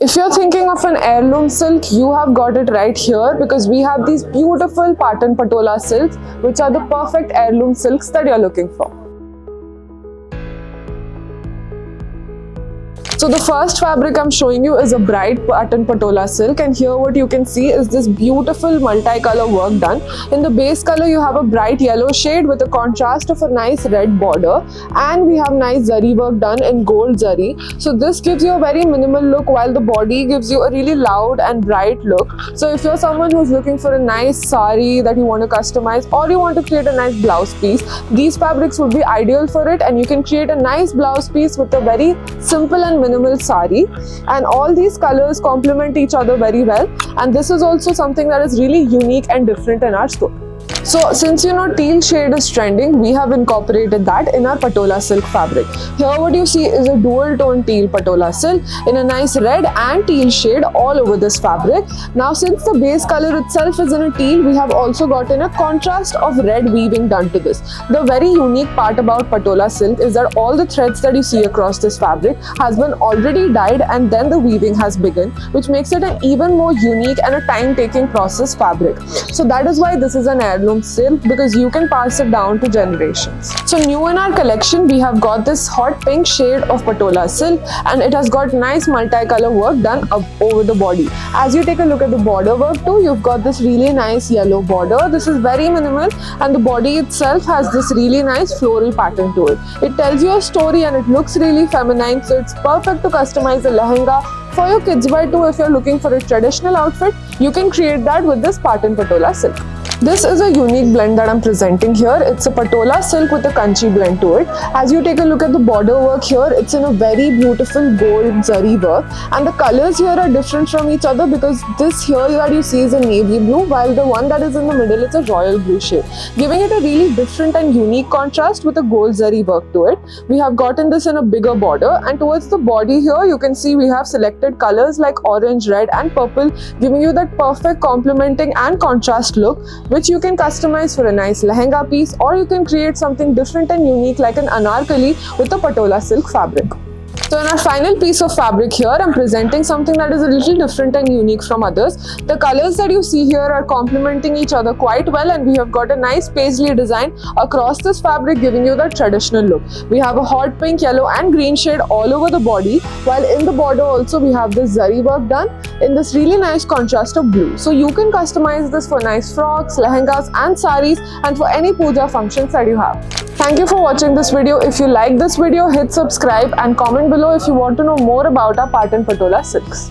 If you're thinking of an heirloom silk, you have got it right here because we have these beautiful Patan Patola silks, which are the perfect heirloom silks that you're looking for. So the first fabric I'm showing you is a bright Patan Patola silk, and here what you can see is this beautiful multicolor work done. In the base color you have a bright yellow shade with a contrast of a nice red border, and we have nice zari work done in gold zari. So this gives you a very minimal look while the body gives you a really loud and bright look. So if you're someone who's looking for a nice sari that you want to customize, or you want to create a nice blouse piece, these fabrics would be ideal for it, and you can create a nice blouse piece with a very simple and minimal sari, and all these colors complement each other very well, and this is also something that is really unique and different in our store. So since you know teal shade is trending, we have incorporated that in our Patola silk fabric. Here what you see is a dual tone teal Patola silk in a nice red and teal shade all over this fabric. Now since the base color itself is in a teal, we have also gotten a contrast of red weaving done to this. The very unique part about Patola silk is that all the threads that you see across this fabric has been already dyed and then the weaving has begun, which makes it an even more unique and a time-taking process fabric. So that is why this is an heirloom silk, because you can pass it down to generations. So new in our collection, we have got this hot pink shade of Patola silk, and it has got nice multicolor work done up over the body. As you take a look at the border work too, you've got this really nice yellow border. This is very minimal, and the body itself has this really nice floral pattern to it. It tells you a story and it looks really feminine, so it's perfect to customize a lehenga for your kids wear too. If you're looking for a traditional outfit, you can create that with this Patan Patola silk. This is a unique blend that I'm presenting here. It's a Patola silk with a Kanchi blend to it. As you take a look at the border work here, it's in a very beautiful gold zari work, and the colors here are different from each other because this here that you see is a navy blue, while the one that is in the middle is a royal blue shade, giving it a really different and unique contrast with a gold zari work to it. We have gotten this in a bigger border, and towards the body here you can see we have selected colors like orange, red and purple, giving you that perfect complementing and contrast look, which you can customize for a nice lehenga piece, or you can create something different and unique like an anarkali with a Patola silk fabric. So in our final piece of fabric here, I'm presenting something that is a little different and unique from others. The colors that you see here are complementing each other quite well, and we have got a nice paisley design across this fabric, giving you that traditional look. We have a hot pink, yellow and green shade all over the body, while in the border also we have this zari work done in this really nice contrast of blue. So you can customize this for nice frocks, lehengas and saris, and for any puja functions that you have. Thank you for watching this video. If you like this video, hit subscribe and comment below if you want to know more about our Patan Patola silks.